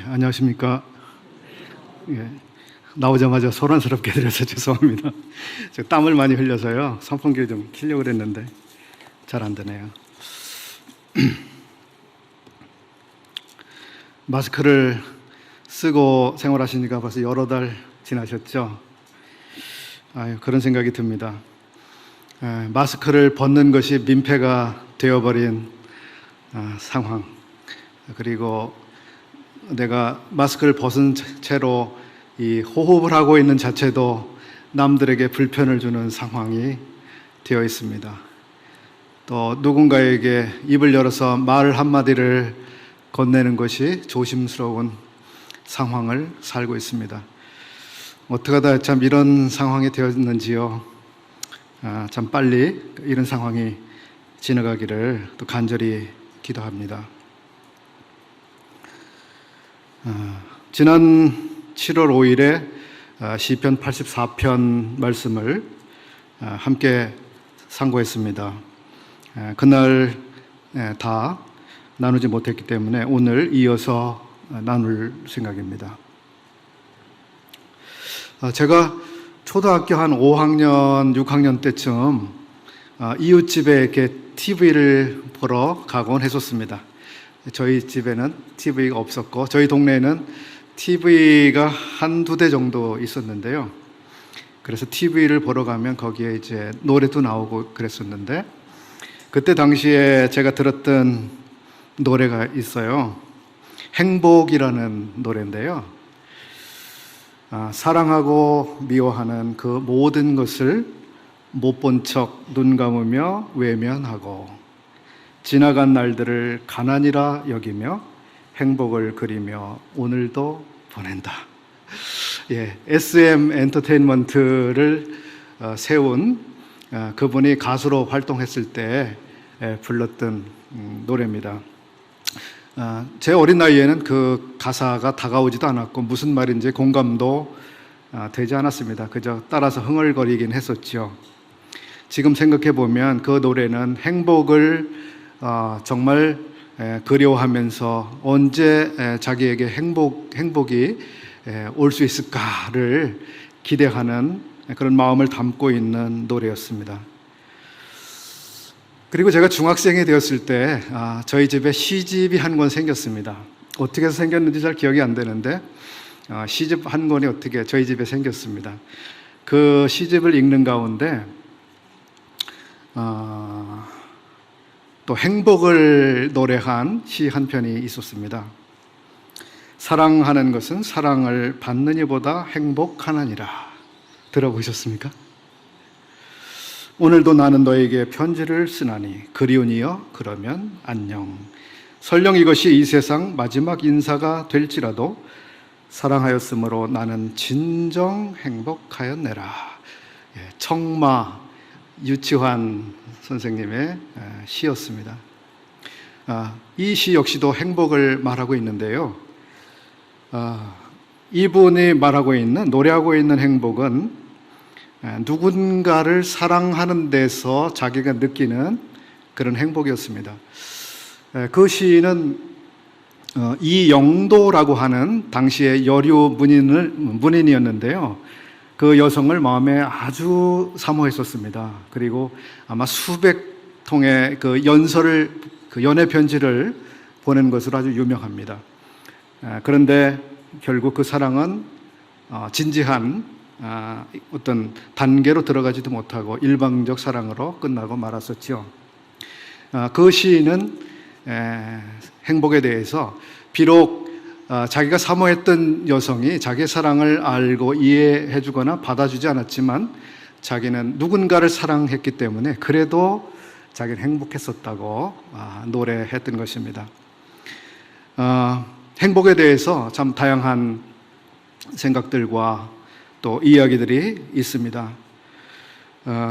안녕하십니까. 예, 나오자마자 소란스럽게 드려서 죄송합니다. 제가 땀을 많이 흘려서요. 선풍기를 좀 켜려고 그랬는데 잘 안 되네요. 마스크를 쓰고 생활하시니까 벌써 여러 달 지나셨죠? 그런 생각이 듭니다. 마스크를 벗는 것이 민폐가 되어버린 상황, 그리고 내가 마스크를 벗은 채로 이 호흡을 하고 있는 자체도 남들에게 불편을 주는 상황이 되어 있습니다. 또 누군가에게 입을 열어서 말 한마디를 건네는 것이 조심스러운 상황을 살고 있습니다. 어떡하다 참 이런 상황이 되었는지요. 참 빨리 이런 상황이 지나가기를 또 간절히 기도합니다. 지난 7월 5일에 시편 84편 말씀을 함께 상고했습니다. 그날 다 나누지 못했기 때문에 오늘 이어서 나눌 생각입니다. 제가 초등학교 한 5학년, 6학년 때쯤 이웃집에 이렇게 TV를 보러 가곤 했었습니다. 저희 집에는 TV가 없었고 저희 동네에는 TV가 한두 대 정도 있었는데요. 그래서 TV를 보러 가면 거기에 이제 노래도 나오고 그랬었는데, 그때 당시에 제가 들었던 노래가 있어요. 행복이라는 노래인데요. 사랑하고 미워하는 그 모든 것을 못 본 척 눈 감으며 외면하고, 지나간 날들을 가난이라 여기며 행복을 그리며 오늘도 보낸다. SM 엔터테인먼트를 세운 그분이 가수로 활동했을 때 불렀던 노래입니다. 제 어린 나이에는 그 가사가 다가오지도 않았고 무슨 말인지 공감도 되지 않았습니다. 그저 따라서 흥얼거리긴 했었죠. 지금 생각해 보면 그 노래는 행복을 정말 그리워하면서 언제 자기에게 행복이 올 수 있을까를 기대하는 그런 마음을 담고 있는 노래였습니다. 그리고 제가 중학생이 되었을 때 저희 집에 시집이 한 권 생겼습니다. 어떻게 해서 생겼는지 잘 기억이 안 되는데 시집 한 권이 어떻게 저희 집에 생겼습니다. 그 시집을 읽는 가운데 또 행복을 노래한 시 한 편이 있었습니다. 사랑하는 것은 사랑을 받는 이보다 행복하느니라. 들어보셨습니까? 오늘도 나는 너에게 편지를 쓰나니 그리운 이여 그러면 안녕. 설령 이것이 이 세상 마지막 인사가 될지라도 사랑하였으므로 나는 진정 행복하였네라. 청마 유치환 선생님의 시였습니다. 이 시 역시도 행복을 말하고 있는데요. 이분이 말하고 있는, 노래하고 있는 행복은 누군가를 사랑하는 데서 자기가 느끼는 그런 행복이었습니다. 그 시인은 이영도라고 하는 당시의 여류 문인이었는데요. 그 여성을 마음에 아주 사모했었습니다. 그리고 아마 수백 통의 그 연애 편지를 보낸 것으로 아주 유명합니다. 그런데 결국 그 사랑은 진지한 어떤 단계로 들어가지도 못하고 일방적 사랑으로 끝나고 말았었죠. 그 시인은 행복에 대해서 비록 자기가 사모했던 여성이 자기의 사랑을 알고 이해해주거나 받아주지 않았지만 자기는 누군가를 사랑했기 때문에 그래도 자기는 행복했었다고 노래했던 것입니다. 행복에 대해서 참 다양한 생각들과 또 이야기들이 있습니다.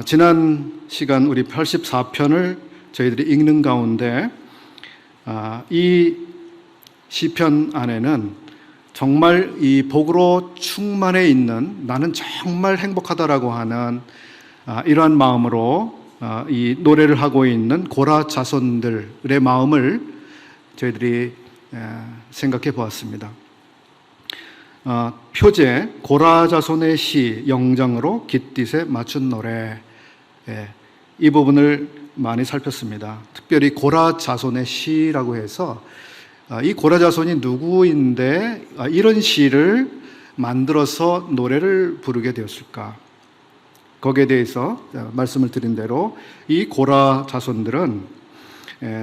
지난 시간 우리 84편을 저희들이 읽는 가운데 이 시편 안에는 정말 이 복으로 충만해 있는, 나는 정말 행복하다라고 하는 이러한 마음으로 이 노래를 하고 있는 고라 자손들의 마음을 저희들이 생각해 보았습니다. 표제 고라 자손의 시 영장으로 깃딧에 맞춘 노래, 이 부분을 많이 살폈습니다. 특별히 고라 자손의 시라고 해서 이 고라 자손이 누구인데 이런 시를 만들어서 노래를 부르게 되었을까? 거기에 대해서 말씀을 드린 대로 이 고라 자손들은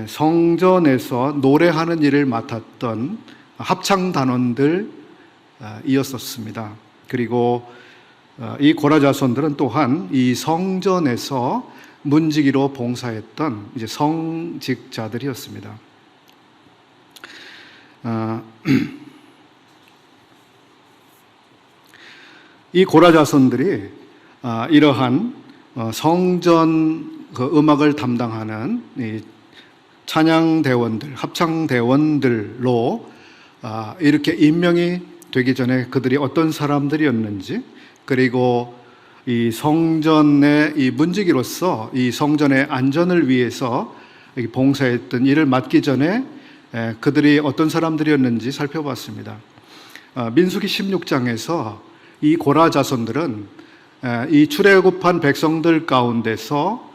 성전에서 노래하는 일을 맡았던 합창 단원들이었었습니다. 그리고 이 고라 자손들은 또한 이 성전에서 문지기로 봉사했던 이제 성직자들이었습니다. 이 고라 자손들이 이러한 성전 그 음악을 담당하는 이 찬양 대원들, 합창 대원들로 이렇게 임명이 되기 전에 그들이 어떤 사람들이었는지, 그리고 이 성전의 이 문지기로서 이 성전의 안전을 위해서 봉사했던 일을 맡기 전에 그들이 어떤 사람들이었는지 살펴봤습니다. 민수기 16장에서 이 고라 자손들은 이 출애굽한 백성들 가운데서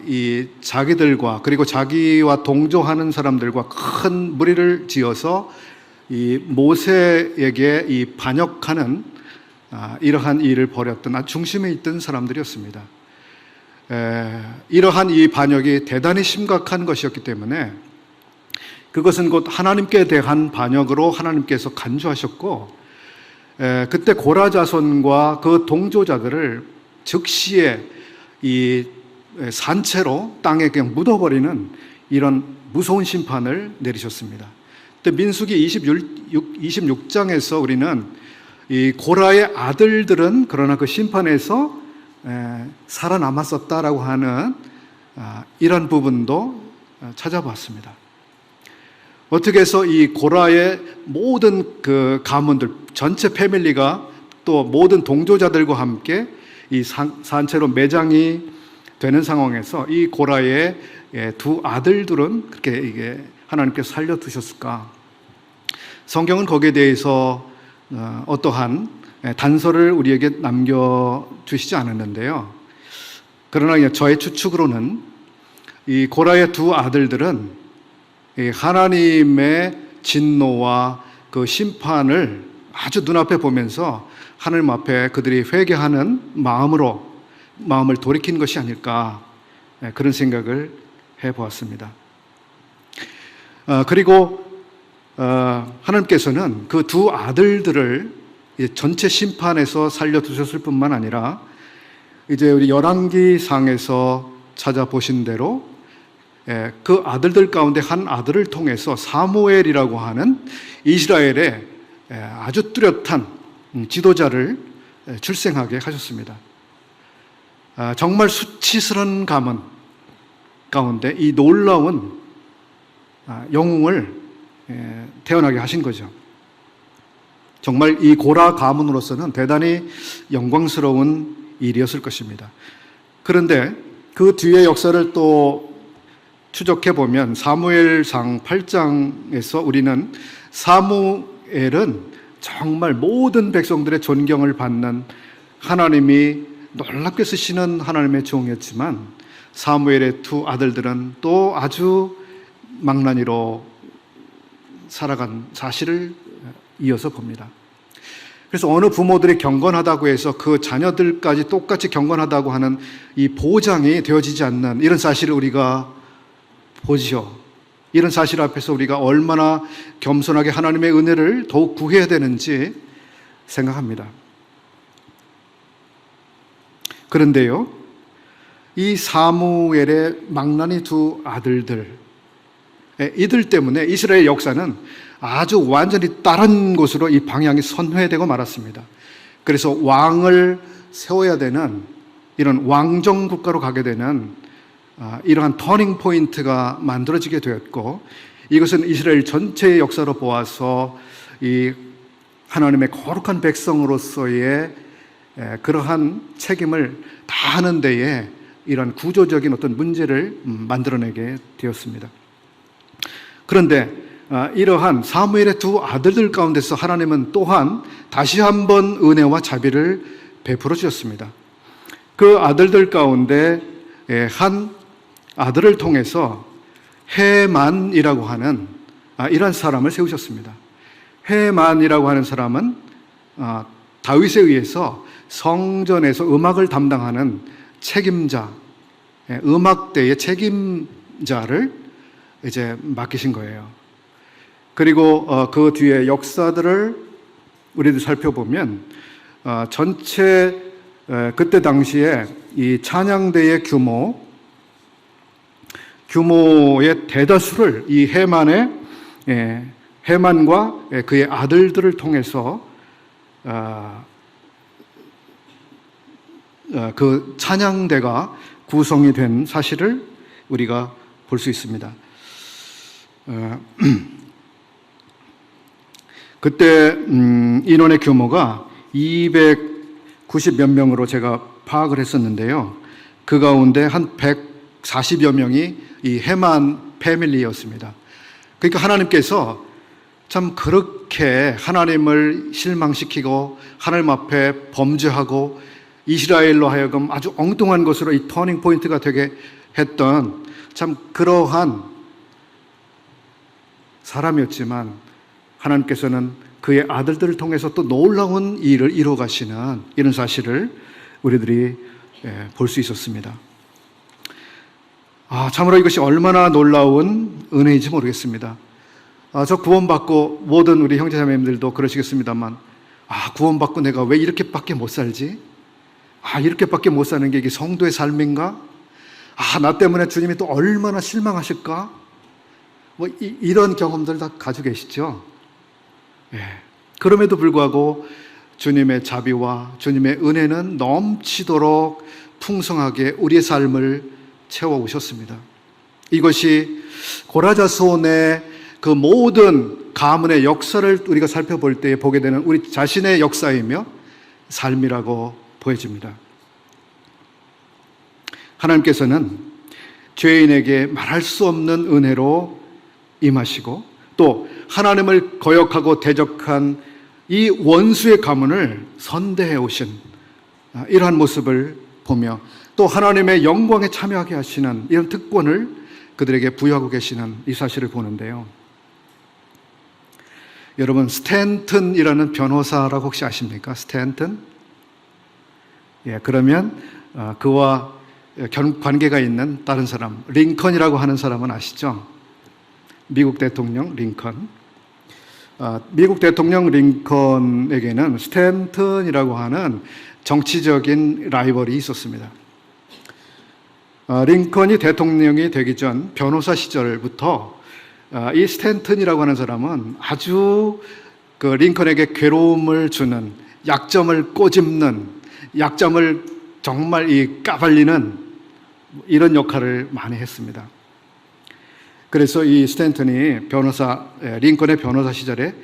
이 자기들과 그리고 자기와 동조하는 사람들과 큰 무리를 지어서 이 모세에게 이 반역하는 이러한 일을 벌였던 아주 중심에 있던 사람들이었습니다. 이러한 이 반역이 대단히 심각한 것이었기 때문에 그것은 곧 하나님께 대한 반역으로 하나님께서 간주하셨고, 그때 고라 자손과 그 동조자들을 즉시에 이 산채로 땅에 그냥 묻어버리는 이런 무서운 심판을 내리셨습니다. 근데 민수기 26장에서 우리는 이 고라의 아들들은 그러나 그 심판에서 살아남았었다라고 하는 이런 부분도 찾아봤습니다. 어떻게 해서 이 고라의 모든 그 가문들, 전체 패밀리가 또 모든 동조자들과 함께 이 산채로 매장이 되는 상황에서 이 고라의 두 아들들은 그렇게 이게 하나님께서 살려두셨을까? 성경은 거기에 대해서 어떠한 단서를 우리에게 남겨주시지 않았는데요. 그러나 저의 추측으로는 이 고라의 두 아들들은 하나님의 진노와 그 심판을 아주 눈앞에 보면서 하나님 앞에 그들이 회개하는 마음을 돌이킨 것이 아닐까, 그런 생각을 해보았습니다. 그리고 하나님께서는 그 두 아들들을 전체 심판에서 살려두셨을 뿐만 아니라 이제 우리 열왕기상에서 찾아보신 대로 그 아들들 가운데 한 아들을 통해서 사무엘이라고 하는 이스라엘의 아주 뚜렷한 지도자를 출생하게 하셨습니다. 정말 수치스러운 가문 가운데 이 놀라운 영웅을 태어나게 하신 거죠. 정말 이 고라 가문으로서는 대단히 영광스러운 일이었을 것입니다. 그런데 그 뒤의 역사를 또 추적해 보면 사무엘상 8장에서 우리는 사무엘은 정말 모든 백성들의 존경을 받는, 하나님이 놀랍게 쓰시는 하나님의 종이었지만 사무엘의 두 아들들은 또 아주 망나니로 살아간 사실을 이어서 봅니다. 그래서 어느 부모들이 경건하다고 해서 그 자녀들까지 똑같이 경건하다고 하는 이 보장이 되어지지 않는 이런 사실을 우리가 보지요. 이런 사실 앞에서 우리가 얼마나 겸손하게 하나님의 은혜를 더욱 구해야 되는지 생각합니다. 그런데요, 이 사무엘의 망나니 두 아들들, 이들 때문에 이스라엘 역사는 아주 완전히 다른 곳으로 이 방향이 선회되고 말았습니다. 그래서 왕을 세워야 되는 이런 왕정 국가로 가게 되는 이러한 터닝 포인트가 만들어지게 되었고, 이것은 이스라엘 전체의 역사로 보아서 이 하나님의 거룩한 백성으로서의 그러한 책임을 다하는 데에 이런 구조적인 어떤 문제를 만들어내게 되었습니다. 그런데 이러한 사무엘의 두 아들들 가운데서 하나님은 또한 다시 한번 은혜와 자비를 베풀어 주셨습니다. 그 아들들 가운데 한 아들을 통해서 헤만이라고 하는 이런 사람을 세우셨습니다. 헤만이라고 하는 사람은 다윗에 의해서 성전에서 음악을 담당하는 책임자, 음악대의 책임자를 이제 맡기신 거예요. 그리고 그 뒤에 역사들을 우리도 살펴보면 전체 그때 당시에 이 찬양대의 규모의 대다수를 이 헤만과 그의 아들들을 통해서 그 찬양대가 구성이 된 사실을 우리가 볼 수 있습니다. 그때 인원의 규모가 290여 명으로 제가 파악을 했었는데요. 그 가운데 한 140여 명이 이 헤만 패밀리였습니다. 그러니까 하나님께서 참 그렇게 하나님을 실망시키고 하나님 앞에 범죄하고 이스라엘로 하여금 아주 엉뚱한 것으로 이 터닝 포인트가 되게 했던 참 그러한 사람이었지만 하나님께서는 그의 아들들을 통해서 또 놀라운 일을 이루어 가시는 이런 사실을 우리들이 볼 수 있었습니다. 참으로 이것이 얼마나 놀라운 은혜인지 모르겠습니다. 저 구원받고 모든 우리 형제자매님들도 그러시겠습니다만 구원받고 내가 왜 이렇게밖에 못 살지? 이렇게밖에 못 사는 게 이게 성도의 삶인가? 나 때문에 주님이 또 얼마나 실망하실까? 이런 경험들 다 가지고 계시죠? 그럼에도 불구하고 주님의 자비와 주님의 은혜는 넘치도록 풍성하게 우리의 삶을 채워오셨습니다. 이것이 고라자손의 그 모든 가문의 역사를 우리가 살펴볼 때 보게 되는 우리 자신의 역사이며 삶이라고 보여집니다. 하나님께서는 죄인에게 말할 수 없는 은혜로 임하시고 또 하나님을 거역하고 대적한 이 원수의 가문을 선대해 오신 이러한 모습을 보며 또 하나님의 영광에 참여하게 하시는 이런 특권을 그들에게 부여하고 계시는 이 사실을 보는데요. 여러분, 스탠튼이라는 변호사라고 혹시 아십니까? 스탠튼? 그러면 그와 관계가 있는 다른 사람, 링컨이라고 하는 사람은 아시죠? 미국 대통령 링컨. 미국 대통령 링컨에게는 스탠튼이라고 하는 정치적인 라이벌이 있었습니다. 링컨이 대통령이 되기 전 변호사 시절부터 이 스탠튼이라고 하는 사람은 아주 그 링컨에게 괴로움을 주는, 약점을 꼬집는, 약점을 정말 까발리는 이런 역할을 많이 했습니다. 그래서 이 스탠튼이 링컨의 변호사 시절에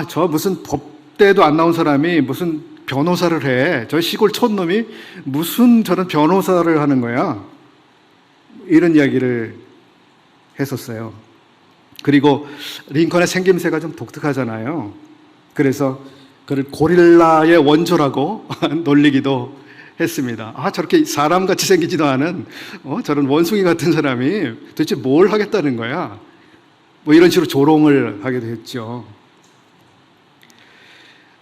저 무슨 법대도 안 나온 사람이 무슨 변호사를 해. 저 시골 촌놈이 무슨 저런 변호사를 하는 거야. 이런 이야기를 했었어요. 그리고 링컨의 생김새가 좀 독특하잖아요. 그래서 그를 고릴라의 원조라고 놀리기도 했습니다. 저렇게 사람같이 생기지도 않은 저런 원숭이 같은 사람이 도대체 뭘 하겠다는 거야. 이런 식으로 조롱을 하기도 했죠.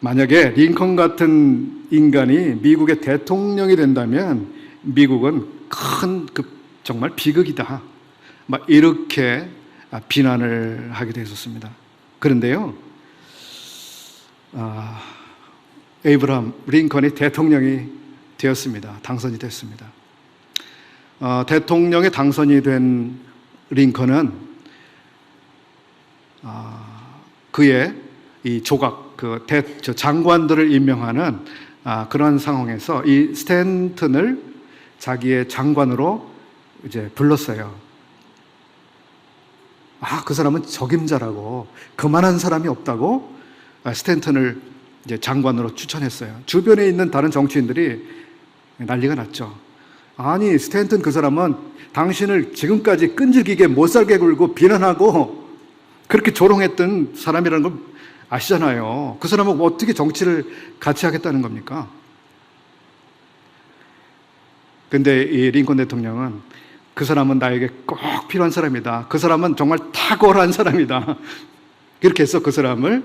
만약에 링컨 같은 인간이 미국의 대통령이 된다면 미국은 정말 비극이다. 이렇게 비난을 하기도 했었습니다. 그런데요, 에이브라함 링컨이 대통령이 되었습니다. 당선이 됐습니다. 대통령에 당선이 된 링컨은 그의 이 조각, 장관들을 임명하는 그런 상황에서 이 스탠튼을 자기의 장관으로 이제 불렀어요. 그 사람은 적임자라고, 그만한 사람이 없다고 스탠튼을 이제 장관으로 추천했어요. 주변에 있는 다른 정치인들이 난리가 났죠. 아니, 스탠튼 그 사람은 당신을 지금까지 끈질기게 못살게 굴고 비난하고 그렇게 조롱했던 사람이라는 걸 아시잖아요. 그 사람은 어떻게 정치를 같이 하겠다는 겁니까? 근데 이 링컨 대통령은 그 사람은 나에게 꼭 필요한 사람이다. 그 사람은 정말 탁월한 사람이다. 그렇게 해서 그 사람을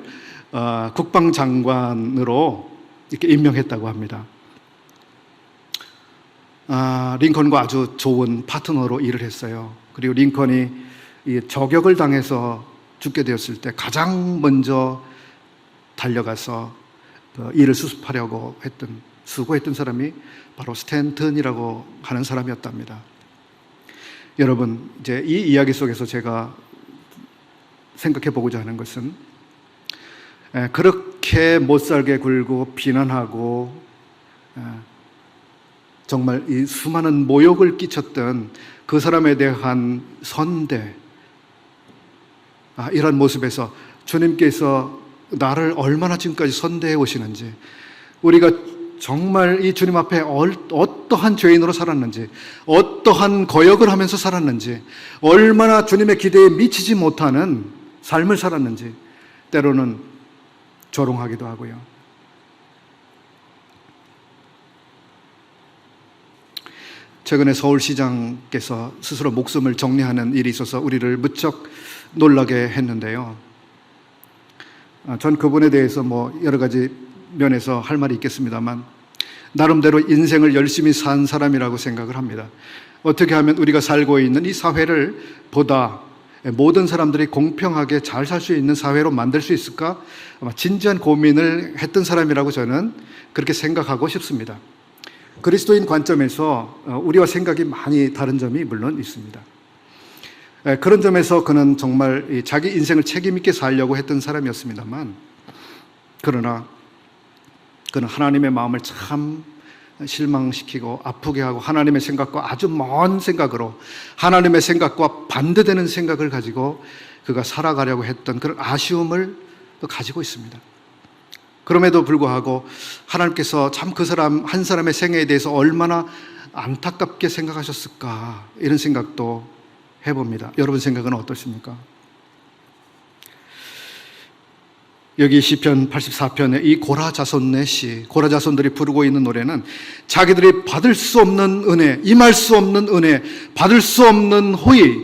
국방장관으로 이렇게 임명했다고 합니다. 링컨과 아주 좋은 파트너로 일을 했어요. 그리고 링컨이 이 저격을 당해서 죽게 되었을 때 가장 먼저 달려가서 일을 수습하려고 수고했던 사람이 바로 스탠턴이라고 하는 사람이었답니다. 여러분, 이제 이 이야기 속에서 제가 생각해 보고자 하는 것은 그렇게 못살게 굴고 비난하고 정말 이 수많은 모욕을 끼쳤던 그 사람에 대한 선대, 이런 모습에서 주님께서 나를 얼마나 지금까지 선대해 오시는지, 우리가 정말 이 주님 앞에 어떠한 죄인으로 살았는지, 어떠한 거역을 하면서 살았는지, 얼마나 주님의 기대에 미치지 못하는 삶을 살았는지 때로는 조롱하기도 하고요. 최근에 서울시장께서 스스로 목숨을 정리하는 일이 있어서 우리를 무척 놀라게 했는데요. 전 그분에 대해서 여러 가지 면에서 할 말이 있겠습니다만, 나름대로 인생을 열심히 산 사람이라고 생각을 합니다. 어떻게 하면 우리가 살고 있는 이 사회를 보다 모든 사람들이 공평하게 잘 살 수 있는 사회로 만들 수 있을까? 아마 진지한 고민을 했던 사람이라고 저는 그렇게 생각하고 싶습니다. 그리스도인 관점에서 우리와 생각이 많이 다른 점이 물론 있습니다. 그런 점에서 그는 정말 자기 인생을 책임 있게 살려고 했던 사람이었습니다만, 그러나 그는 하나님의 마음을 참 실망시키고 아프게 하고, 하나님의 생각과 아주 먼 생각으로, 하나님의 생각과 반대되는 생각을 가지고 그가 살아가려고 했던 그런 아쉬움을 또 가지고 있습니다. 그럼에도 불구하고 하나님께서 참 그 사람 한 사람의 생애에 대해서 얼마나 안타깝게 생각하셨을까, 이런 생각도 해봅니다. 여러분 생각은 어떠십니까? 여기 시편 84편의 이 고라 자손의 시, 고라 자손들이 부르고 있는 노래는 자기들이 받을 수 없는 은혜, 임할 수 없는 은혜, 받을 수 없는 호의,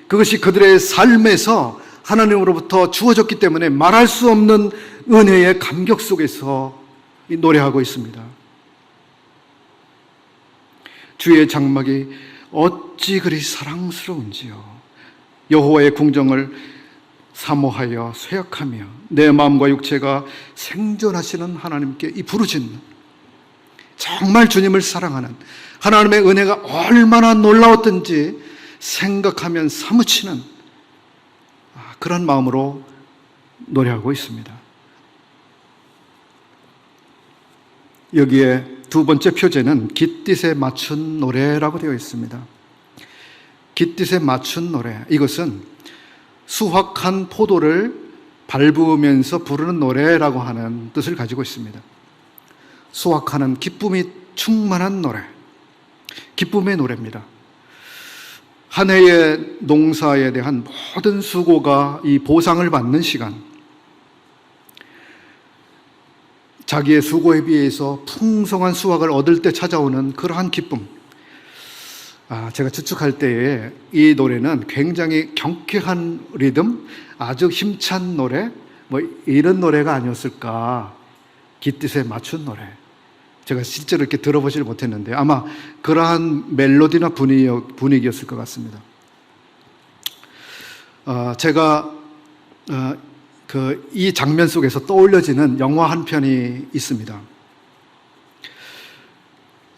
그것이 그들의 삶에서 하나님으로부터 주어졌기 때문에 말할 수 없는 은혜의 감격 속에서 노래하고 있습니다. 주의 장막이 어찌 그리 사랑스러운지요. 여호와의 궁정을 사모하여 쇠약하며 내 마음과 육체가 생존하시는 하나님께 이 부르짖는, 정말 주님을 사랑하는, 하나님의 은혜가 얼마나 놀라웠던지 생각하면 사무치는 그런 마음으로 노래하고 있습니다. 여기에 두 번째 표제는 깃딧에 맞춘 노래라고 되어 있습니다. 깃딧에 맞춘 노래, 이것은 수확한 포도를 밟으면서 부르는 노래라고 하는 뜻을 가지고 있습니다. 수확하는 기쁨이 충만한 노래, 기쁨의 노래입니다. 한 해의 농사에 대한 모든 수고가 이 보상을 받는 시간, 자기의 수고에 비해서 풍성한 수확을 얻을 때 찾아오는 그러한 기쁨. 제가 추측할 때에 이 노래는 굉장히 경쾌한 리듬, 아주 힘찬 노래, 이런 노래가 아니었을까. 깃딧에 맞춘 노래. 제가 실제로 이렇게 들어보질 못했는데 아마 그러한 멜로디나 분위기였을 것 같습니다. 제가 이 장면 속에서 떠올려지는 영화 한 편이 있습니다.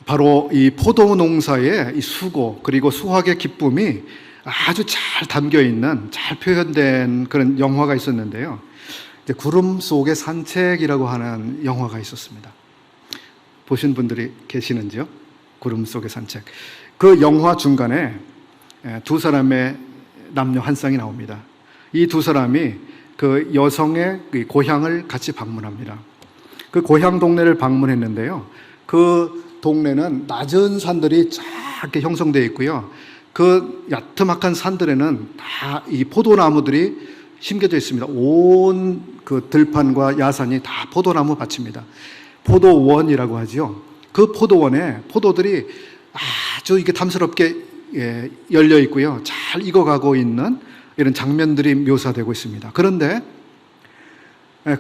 바로 이 포도 농사의 이 수고, 그리고 수확의 기쁨이 아주 잘 담겨 있는, 잘 표현된 그런 영화가 있었는데요. 이제 구름 속의 산책이라고 하는 영화가 있었습니다. 보신 분들이 계시는지요? 구름 속의 산책. 그 영화 중간에 두 사람의 남녀 한 쌍이 나옵니다. 이 두 사람이 그 여성의 고향을 같이 방문합니다. 그 고향 동네를 방문했는데요. 그 동네는 낮은 산들이 쫙 이렇게 형성되어 있고요. 그 야트막한 산들에는 다 이 포도나무들이 심겨져 있습니다. 온 그 들판과 야산이 다 포도나무 밭입니다. 포도원이라고 하죠. 그 포도원에 포도들이 아주 이게 탐스럽게 열려 있고요. 잘 익어가고 있는 이런 장면들이 묘사되고 있습니다. 그런데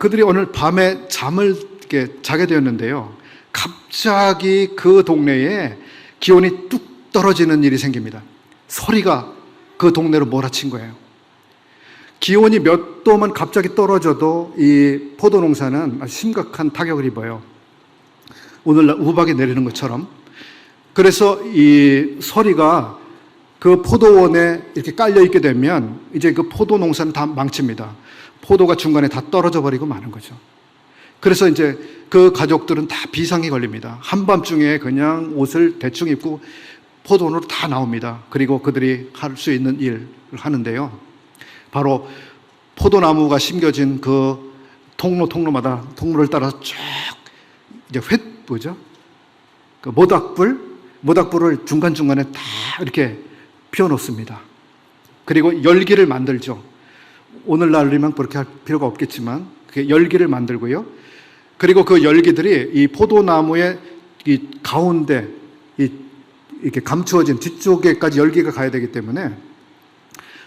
그들이 오늘 밤에 잠을 이렇게 자게 되었는데요. 갑자기 그 동네에 기온이 뚝 떨어지는 일이 생깁니다. 소리가 그 동네로 몰아친 거예요. 기온이 몇 도만 갑자기 떨어져도 이 포도 농사는 아주 심각한 타격을 입어요. 오늘날 우박이 내리는 것처럼. 그래서 이 소리가 그 포도원에 이렇게 깔려 있게 되면 이제 그 포도 농사는 다 망칩니다. 포도가 중간에 다 떨어져 버리고 마는 거죠. 그래서 이제 그 가족들은 다 비상이 걸립니다. 한밤중에 그냥 옷을 대충 입고 포도원으로 다 나옵니다. 그리고 그들이 할 수 있는 일을 하는데요. 바로 포도나무가 심겨진 그 통로마다 통로를 따라서 쭉 이제 뭐죠? 그 모닥불을 중간중간에 다 이렇게 피워놓습니다. 그리고 열기를 만들죠. 오늘날이면 그렇게 할 필요가 없겠지만 그게 열기를 만들고요. 그리고 그 열기들이 이 포도나무의 이 가운데 이렇게 감추어진 뒤쪽에까지 열기가 가야 되기 때문에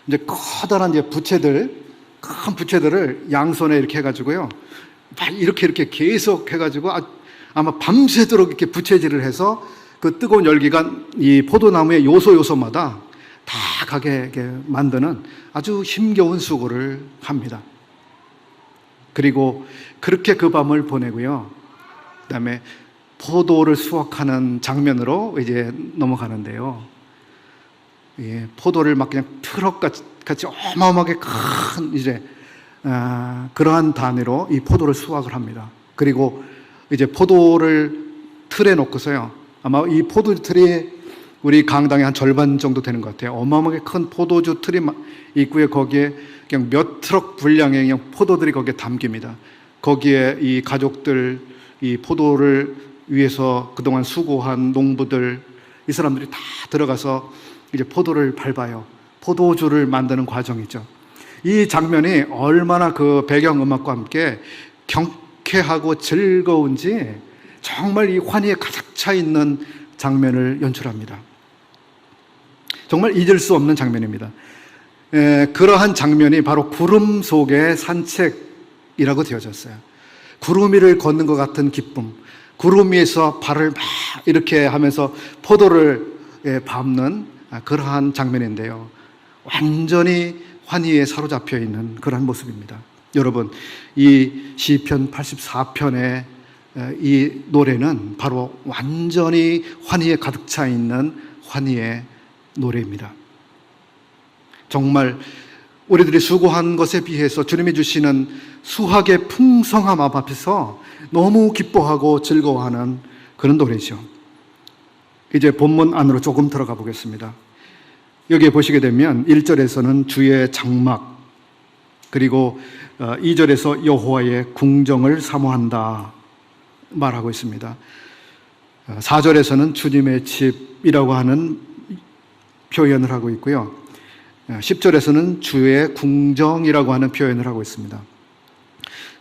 이제 커다란 이제 큰 부채들을 양손에 이렇게 해가지고요. 이렇게 계속 해가지고 아마 밤새도록 이렇게 부채질을 해서 그 뜨거운 열기가 이 포도나무의 요소마다 다 가게 만드는 아주 힘겨운 수고를 합니다. 그리고 그렇게 그 밤을 보내고요. 그 다음에 포도를 수확하는 장면으로 이제 넘어가는데요. 예, 포도를 막 그냥 트럭같이 어마어마하게 큰 이제 그러한 단위로 이 포도를 수확을 합니다. 그리고 이제 포도를 틀에 놓고서요. 아마 이 포도 틀이 우리 강당의 한 절반 정도 되는 것 같아요. 어마어마하게 큰 포도주 틀이 있고요. 거기에 그냥 몇 트럭 분량의 그냥 포도들이 거기에 담깁니다. 거기에 이 가족들, 이 포도를 위해서 그동안 수고한 농부들, 이 사람들이 다 들어가서 이제 포도를 밟아요. 포도주를 만드는 과정이죠. 이 장면이 얼마나 그 배경음악과 함께 경쾌하고 즐거운지 정말 이 환희에 가득 차 있는 장면을 연출합니다. 정말 잊을 수 없는 장면입니다. 그러한 장면이 바로 구름 속의 산책이라고 되어졌어요. 구름 위를 걷는 것 같은 기쁨, 구름 위에서 발을 막 이렇게 하면서 포도를 밟는 그러한 장면인데요. 완전히 환희에 사로잡혀 있는 그러한 모습입니다. 여러분, 이 시편 84편의 이 노래는 바로 완전히 환희에 가득 차 있는 환희의 노래입니다. 정말 우리들이 수고한 것에 비해서 주님이 주시는 수확의 풍성함 앞에서 너무 기뻐하고 즐거워하는 그런 노래죠. 이제 본문 안으로 조금 들어가 보겠습니다. 여기에 보시게 되면 1절에서는 주의 장막, 그리고 2절에서 여호와의 궁정을 사모한다 말하고 있습니다. 4절에서는 주님의 집이라고 하는 표현을 하고 있고요. 10절에서는 주의 궁정이라고 하는 표현을 하고 있습니다.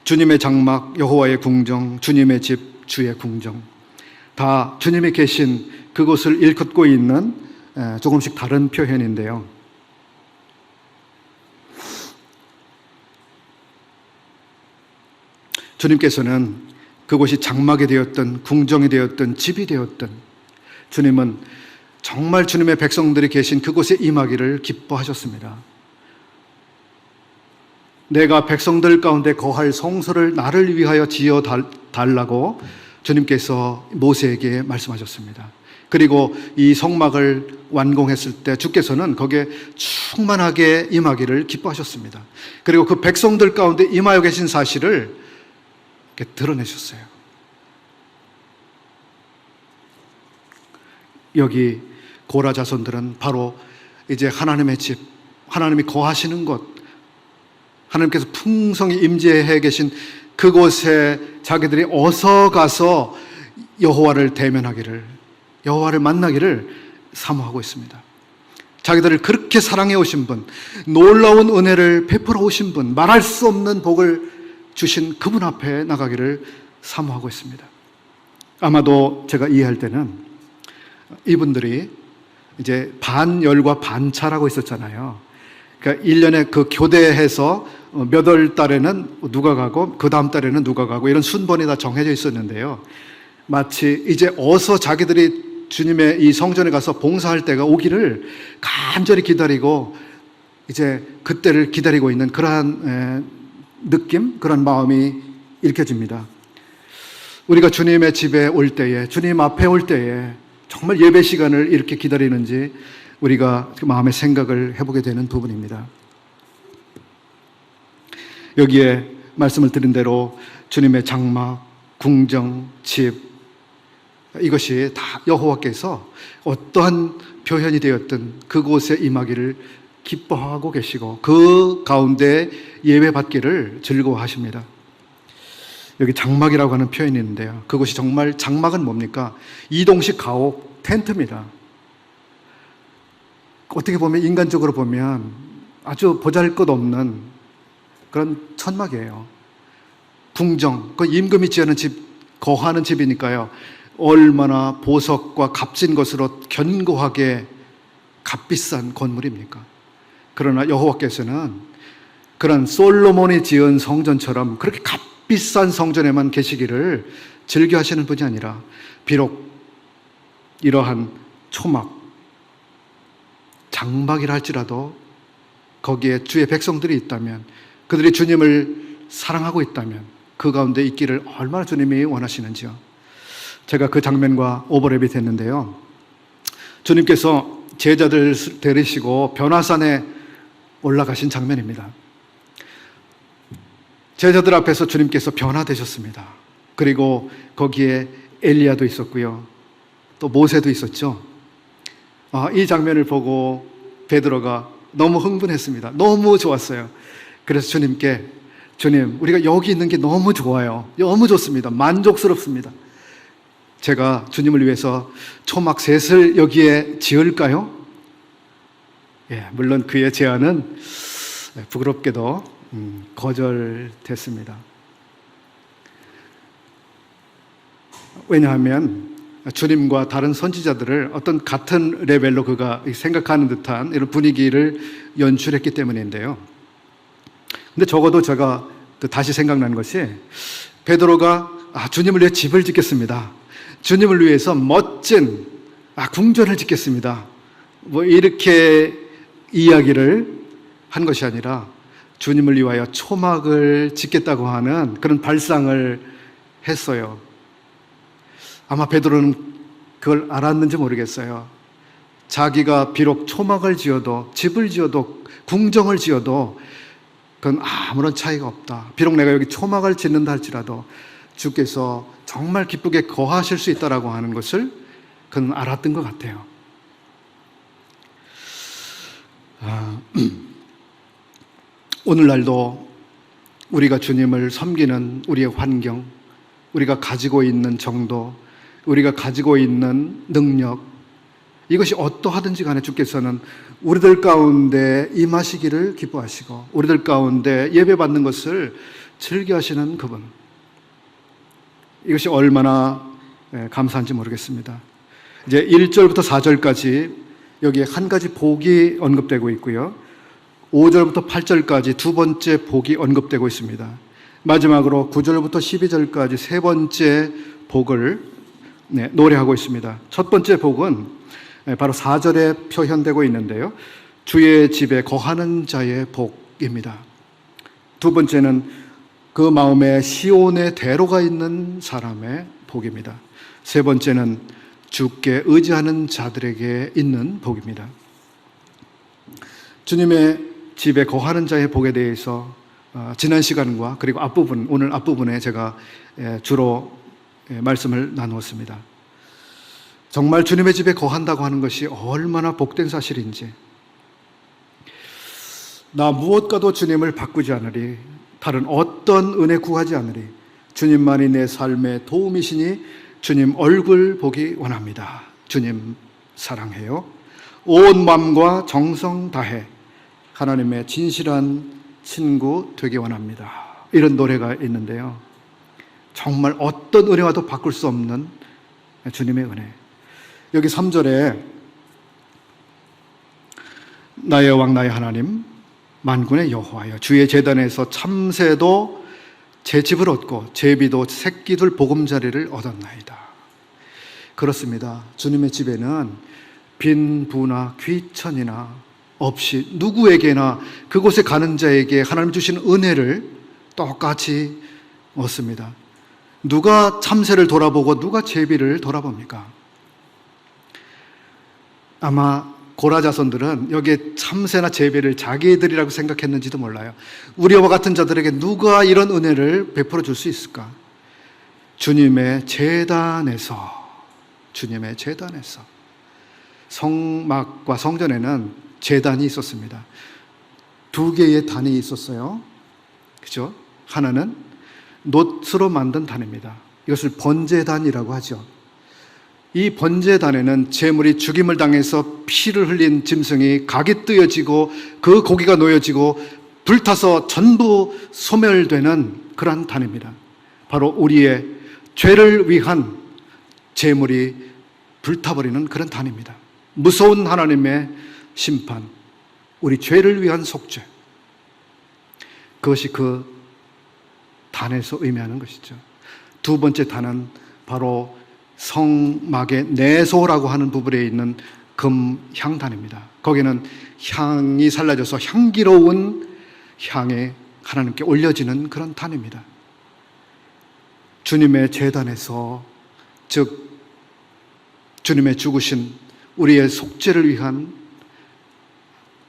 주님의 장막, 여호와의 궁정, 주님의 집, 주의 궁정, 다 주님이 계신 그곳을 일컫고 있는 조금씩 다른 표현인데요. 주님께서는 그곳이 장막이 되었든 궁정이 되었든 집이 되었든 주님은 정말 주님의 백성들이 계신 그곳에 임하기를 기뻐하셨습니다. 내가 백성들 가운데 거할 성소를 나를 위하여 지어 달라고 주님께서 모세에게 말씀하셨습니다. 그리고 이 성막을 완공했을 때 주께서는 거기에 충만하게 임하기를 기뻐하셨습니다. 그리고 그 백성들 가운데 임하여 계신 사실을 이렇게 드러내셨어요. 여기 고라 자손들은 바로 이제 하나님의 집, 하나님이 거하시는 곳, 하나님께서 풍성히 임재해 계신 그곳에 자기들이 어서 가서 여호와를 대면하기를, 여호와를 만나기를 사모하고 있습니다. 자기들을 그렇게 사랑해 오신 분, 놀라운 은혜를 베풀어 오신 분, 말할 수 없는 복을 주신 그분 앞에 나가기를 사모하고 있습니다. 아마도 제가 이해할 때는 이분들이 이제 반열과 반차라고 있었잖아요. 그러니까 1년에 그 교대해서 몇 월 달에는 누가 가고 그 다음 달에는 누가 가고 이런 순번이 다 정해져 있었는데요. 마치 이제 어서 자기들이 주님의 이 성전에 가서 봉사할 때가 오기를 간절히 기다리고 이제 그때를 기다리고 있는 그러한 느낌, 그런 마음이 읽혀집니다. 우리가 주님의 집에 올 때에, 주님 앞에 올 때에 정말 예배 시간을 이렇게 기다리는지 우리가 마음의 생각을 해보게 되는 부분입니다. 여기에 말씀을 드린 대로 주님의 장막, 궁정, 집, 이것이 다 여호와께서 어떠한 표현이 되었든 그곳에 임하기를 기뻐하고 계시고 그 가운데 예배받기를 즐거워하십니다. 여기 장막이라고 하는 표현이 있는데요. 그것이 정말, 장막은 뭡니까? 이동식 가옥 텐트입니다. 어떻게 보면, 인간적으로 보면 아주 보잘것없는 그런 천막이에요. 궁정, 그 임금이 지어는 집, 거하는 집이니까요. 얼마나 보석과 값진 것으로 견고하게 값비싼 건물입니까? 그러나 여호와께서는 그런 솔로몬이 지은 성전처럼 그렇게 값비싼 성전에만 계시기를 즐겨하시는 분이 아니라, 비록 이러한 초막, 장막이라 할지라도 거기에 주의 백성들이 있다면, 그들이 주님을 사랑하고 있다면 그 가운데 있기를 얼마나 주님이 원하시는지요. 제가 그 장면과 오버랩이 됐는데요. 주님께서 제자들 데리시고 변화산에 올라가신 장면입니다. 제자들 앞에서 주님께서 변화되셨습니다. 그리고 거기에 엘리야도 있었고요. 또 모세도 있었죠. 이 장면을 보고 베드로가 너무 흥분했습니다. 너무 좋았어요. 그래서 주님께, 주님, 우리가 여기 있는 게 너무 좋아요. 너무 좋습니다. 만족스럽습니다. 제가 주님을 위해서 초막 셋을 여기에 지을까요? 예, 물론 그의 제안은 부끄럽게도 거절됐습니다. 왜냐하면 주님과 다른 선지자들을 어떤 같은 레벨로 그가 생각하는 듯한 이런 분위기를 연출했기 때문인데요. 근데 적어도 제가 다시 생각나는 것이, 베드로가 주님을 위해 집을 짓겠습니다, 주님을 위해서 멋진 궁전을 짓겠습니다, 뭐 이렇게 이야기를 한 것이 아니라 주님을 위하여 초막을 짓겠다고 하는 그런 발상을 했어요. 아마 베드로는 그걸 알았는지 모르겠어요. 자기가 비록 초막을 지어도, 집을 지어도, 궁정을 지어도 그건 아무런 차이가 없다. 비록 내가 여기 초막을 짓는다 할지라도 주께서 정말 기쁘게 거하실 수 있다라고 하는 것을 그는 알았던 것 같아요. 오늘날도 우리가 주님을 섬기는 우리의 환경, 우리가 가지고 있는 정도, 우리가 가지고 있는 능력, 이것이 어떠하든지 간에 주께서는 우리들 가운데 임하시기를 기뻐하시고 우리들 가운데 예배받는 것을 즐겨하시는 그분, 이것이 얼마나 감사한지 모르겠습니다. 이제 1절부터 4절까지 여기에 한 가지 복이 언급되고 있고요, 5절부터 8절까지 두 번째 복이 언급되고 있습니다. 마지막으로 9절부터 12절까지 세 번째 복을 노래하고 있습니다. 첫 번째 복은 바로 4절에 표현되고 있는데요, 주의 집에 거하는 자의 복입니다. 두 번째는 그 마음에 시온의 대로가 있는 사람의 복입니다. 세 번째는 주께 의지하는 자들에게 있는 복입니다. 주님의 집에 거하는 자의 복에 대해서 지난 시간과 그리고 앞부분, 오늘 앞부분에 제가 주로 말씀을 나누었습니다. 정말 주님의 집에 거한다고 하는 것이 얼마나 복된 사실인지, 나 무엇과도 주님을 바꾸지 않으리, 다른 어떤 은혜 구하지 않으리, 주님만이 내 삶의 도움이시니 주님 얼굴 보기 원합니다. 주님 사랑해요. 온 마음과 정성 다해 하나님의 진실한 친구 되기 원합니다. 이런 노래가 있는데요. 정말 어떤 은혜와도 바꿀 수 없는 주님의 은혜. 여기 3절에 나의 왕 나의 하나님 만군의 여호와여 주의 제단에서 참새도 제 집을 얻고 제비도 새끼들 보금자리를 얻었나이다. 그렇습니다. 주님의 집에는 빈부나 귀천이나 없이 누구에게나 그곳에 가는 자에게 하나님 주신 은혜를 똑같이 얻습니다. 누가 참새를 돌아보고 누가 제비를 돌아봅니까? 아마 고라 자손들은 여기에 참새나 제비를 자기들이라고 생각했는지도 몰라요. 우리와 같은 자들에게 누가 이런 은혜를 베풀어 줄 수 있을까? 주님의 제단에서 성막과 성전에는 제단이 있었습니다. 두 개의 단이 있었어요. 그죠? 하나는 놋으로 만든 단입니다. 이것을 번제단이라고 하죠. 이 번제단에는 제물이 죽임을 당해서 피를 흘린 짐승이 각이 뜯어지고 그 고기가 놓여지고 불타서 전부 소멸되는 그러한 단입니다. 바로 우리의 죄를 위한 제물이 불타버리는 그런 단입니다. 무서운 하나님의 심판, 우리 죄를 위한 속죄, 그것이 그 단에서 의미하는 것이죠. 두 번째 단은 바로 성막의 내소라고 하는 부분에 있는 금향단입니다. 거기는 향이 살라져서 향기로운 향에 하나님께 올려지는 그런 단입니다. 주님의 제단에서, 즉 주님의 죽으신 우리의 속죄를 위한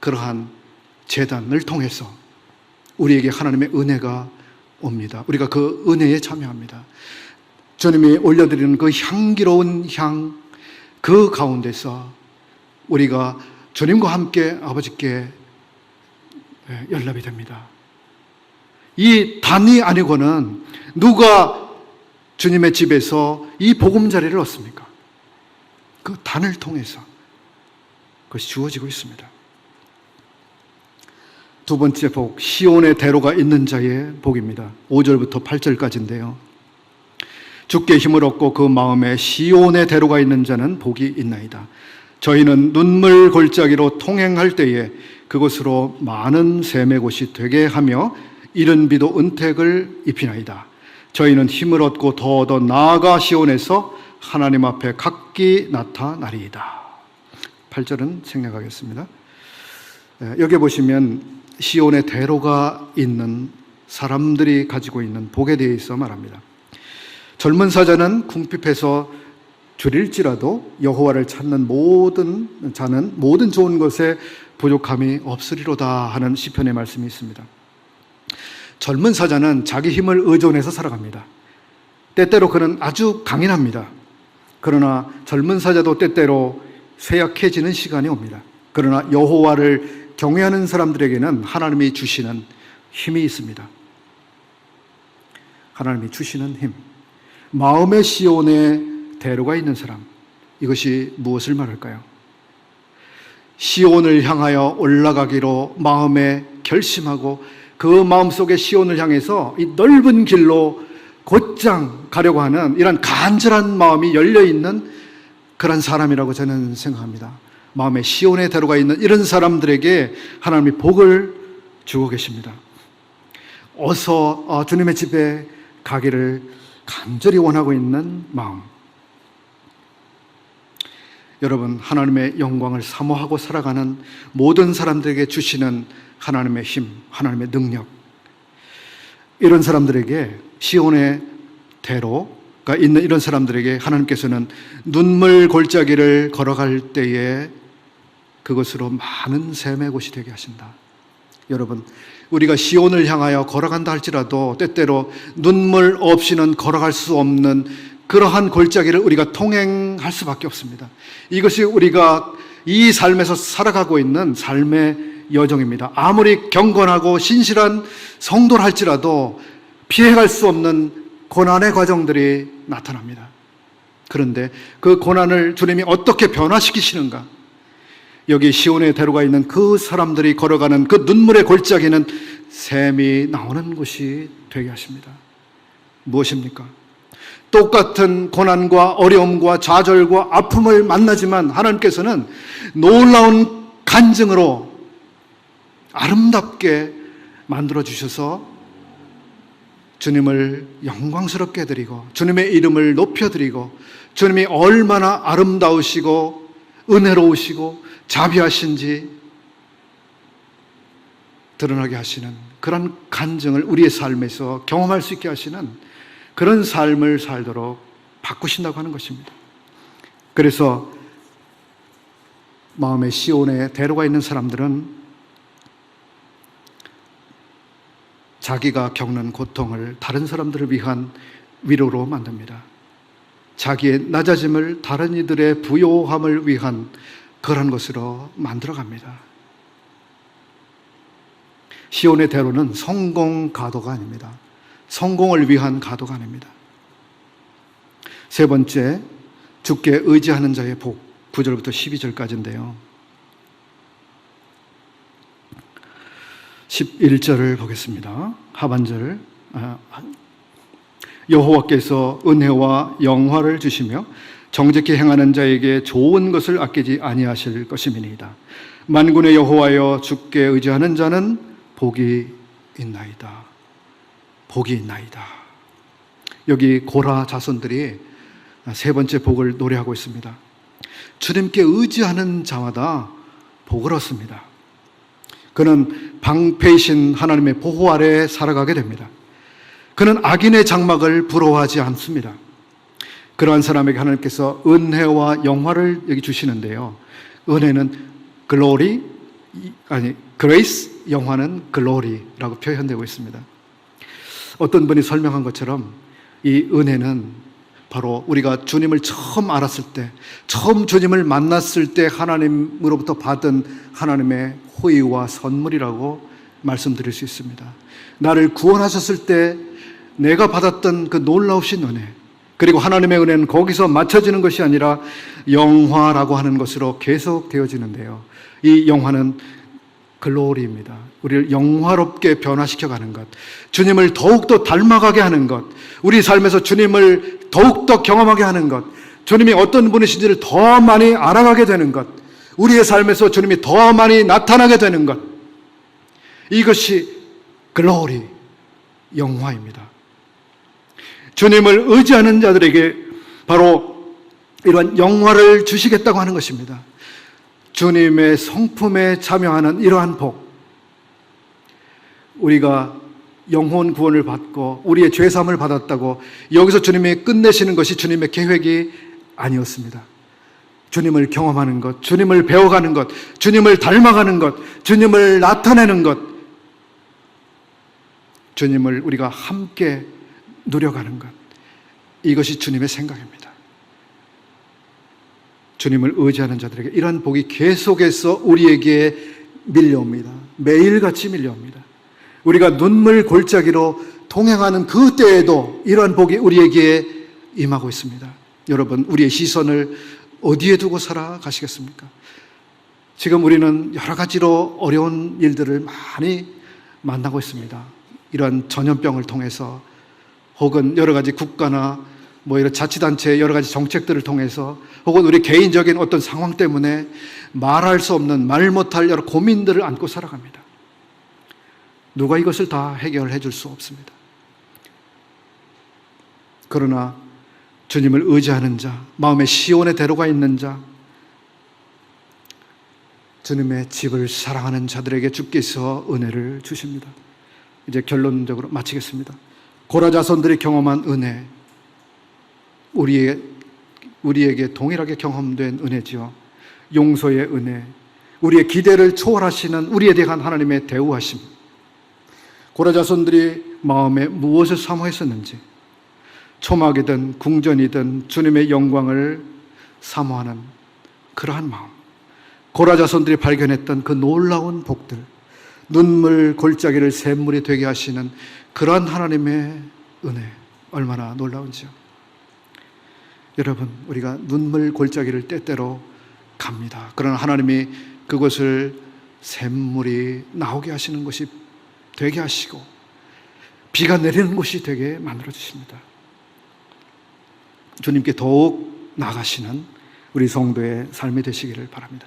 그러한 제단을 통해서 우리에게 하나님의 은혜가 옵니다. 우리가 그 은혜에 참여합니다. 주님이 올려드리는 그 향기로운 향, 그 가운데서 우리가 주님과 함께 아버지께 연락이 됩니다. 이 단이 아니고는 누가 주님의 집에서 이 보금자리를 얻습니까? 그 단을 통해서 그것이 주어지고 있습니다. 두 번째 복, 시온의 대로가 있는 자의 복입니다. 5절부터 8절까지인데요. 주께 힘을 얻고 그 마음에 시온의 대로가 있는 자는 복이 있나이다. 저희는 눈물 골짜기로 통행할 때에 그곳으로 많은 샘의 곳이 되게 하며 이른 비도 은택을 입히나이다. 저희는 힘을 얻고 더 나아가 시온에서 하나님 앞에 각기 나타나리이다. 8절은 생략하겠습니다. 여기 보시면 시온의 대로가 있는 사람들이 가지고 있는 복에 대해서 말합니다. 젊은 사자는 궁핍해서 줄일지라도 여호와를 찾는 모든 자는 모든 좋은 것에 부족함이 없으리로다 하는 시편의 말씀이 있습니다. 젊은 사자는 자기 힘을 의존해서 살아갑니다. 때때로 그는 아주 강인합니다. 그러나 젊은 사자도 때때로 쇠약해지는 시간이 옵니다. 그러나 여호와를 경외하는 사람들에게는 하나님이 주시는 힘이 있습니다. 하나님이 주시는 힘. 마음의 시온에 대로가 있는 사람, 이것이 무엇을 말할까요? 시온을 향하여 올라가기로 마음에 결심하고 그 마음속에 시온을 향해서 이 넓은 길로 곧장 가려고 하는 이런 간절한 마음이 열려있는 그런 사람이라고 저는 생각합니다. 마음에 시온의 대로가 있는 이런 사람들에게 하나님이 복을 주고 계십니다. 어서 주님의 집에 가기를 간절히 원하고 있는 마음. 여러분, 하나님의 영광을 사모하고 살아가는 모든 사람들에게 주시는 하나님의 힘, 하나님의 능력, 이런 사람들에게, 시온의 대로가 있는 이런 사람들에게 하나님께서는 눈물 골짜기를 걸어갈 때에 그것으로 많은 샘의 곳이 되게 하신다. 여러분, 우리가 시온을 향하여 걸어간다 할지라도 때때로 눈물 없이는 걸어갈 수 없는 그러한 골짜기를 우리가 통행할 수밖에 없습니다. 이것이 우리가 이 삶에서 살아가고 있는 삶의 여정입니다. 아무리 경건하고 신실한 성도를 할지라도 피해갈 수 없는 고난의 과정들이 나타납니다. 그런데 그 고난을 주님이 어떻게 변화시키시는가? 여기 시온에 데려가 있는 그 사람들이 걸어가는 그 눈물의 골짜기는 샘이 나오는 곳이 되게 하십니다. 무엇입니까? 똑같은 고난과 어려움과 좌절과 아픔을 만나지만 하나님께서는 놀라운 간증으로 아름답게 만들어주셔서 주님을 영광스럽게 해드리고 주님의 이름을 높여드리고 주님이 얼마나 아름다우시고 은혜로우시고 자비하신지 드러나게 하시는 그런 간증을 우리의 삶에서 경험할 수 있게 하시는 그런 삶을 살도록 바꾸신다고 하는 것입니다. 그래서 마음의 시온에 데려가 있는 사람들은 자기가 겪는 고통을 다른 사람들을 위한 위로로 만듭니다. 자기의 낮아짐을 다른 이들의 부요함을 위한 그런 것으로 만들어갑니다. 시온의 대로는 성공 가도가 아닙니다. 성공을 위한 가도가 아닙니다. 세 번째, 주께 의지하는 자의 복, 9절부터 12절까지인데요. 11절을 보겠습니다. 하반절. 여호와께서 은혜와 영화를 주시며 정직히 행하는 자에게 좋은 것을 아끼지 아니하실 것임이니이다. 만군의 여호와여, 주께 의지하는 자는 복이 있나이다. 복이 있나이다. 여기 고라 자손들이 세 번째 복을 노래하고 있습니다. 주님께 의지하는 자마다 복을 얻습니다. 그는 방패이신 하나님의 보호 아래에 살아가게 됩니다. 그는 악인의 장막을 부러워하지 않습니다. 그러한 사람에게 하나님께서 은혜와 영화를 여기 주시는데요. 은혜는 글로리, 그레이스, 영화는 글로리라고 표현되고 있습니다. 어떤 분이 설명한 것처럼 이 은혜는 바로 우리가 주님을 처음 알았을 때, 처음 주님을 만났을 때 하나님으로부터 받은 하나님의 호의와 선물이라고 말씀드릴 수 있습니다. 나를 구원하셨을 때 내가 받았던 그 놀라우신 은혜, 그리고 하나님의 은혜는 거기서 맞춰지는 것이 아니라 영화라고 하는 것으로 계속 되어지는데요. 이 영화는 글로리입니다. 우리를 영화롭게 변화시켜가는 것, 주님을 더욱더 닮아가게 하는 것, 우리 삶에서 주님을 더욱더 경험하게 하는 것, 주님이 어떤 분이신지를 더 많이 알아가게 되는 것, 우리의 삶에서 주님이 더 많이 나타나게 되는 것, 이것이 글로리, 영화입니다. 주님을 의지하는 자들에게 바로 이러한 영화를 주시겠다고 하는 것입니다. 주님의 성품에 참여하는 이러한 복, 우리가 영혼 구원을 받고 우리의 죄사함을 받았다고 여기서 주님이 끝내시는 것이 주님의 계획이 아니었습니다. 주님을 경험하는 것, 주님을 배워가는 것, 주님을 닮아가는 것, 주님을 나타내는 것, 주님을 우리가 함께 누려가는 것, 이것이 주님의 생각입니다. 주님을 의지하는 자들에게 이러한 복이 계속해서 우리에게 밀려옵니다. 매일같이 밀려옵니다. 우리가 눈물 골짜기로 동행하는 그 때에도 이러한 복이 우리에게 임하고 있습니다. 여러분, 우리의 시선을 어디에 두고 살아가시겠습니까? 지금 우리는 여러 가지로 어려운 일들을 많이 만나고 있습니다. 이러한 전염병을 통해서, 혹은 여러 가지 국가나 이런 자치단체의 여러 가지 정책들을 통해서, 혹은 우리 개인적인 어떤 상황 때문에 말할 수 없는, 말 못할 여러 고민들을 안고 살아갑니다. 누가 이것을 다 해결해 줄 수 없습니다. 그러나 주님을 의지하는 자, 마음의 시온에 데려가 있는 자, 주님의 집을 사랑하는 자들에게 주께서 은혜를 주십니다. 이제 결론적으로 마치겠습니다. 고라 자손들이 경험한 은혜, 우리에게 동일하게 경험된 은혜지요. 용서의 은혜, 우리의 기대를 초월하시는 우리에 대한 하나님의 대우하심. 고라 자손들이 마음에 무엇을 사모했었는지, 초막이든 궁전이든 주님의 영광을 사모하는 그러한 마음, 고라 자손들이 발견했던 그 놀라운 복들, 눈물 골짜기를 샘물이 되게 하시는 그러한 하나님의 은혜, 얼마나 놀라운지요. 여러분, 우리가 눈물 골짜기를 때때로 갑니다. 그러나 하나님이 그것을 샘물이 나오게 하시는 것이 되게 하시고 비가 내리는 곳이 되게 만들어 주십니다. 주님께 더욱 나가시는 우리 성도의 삶이 되시기를 바랍니다.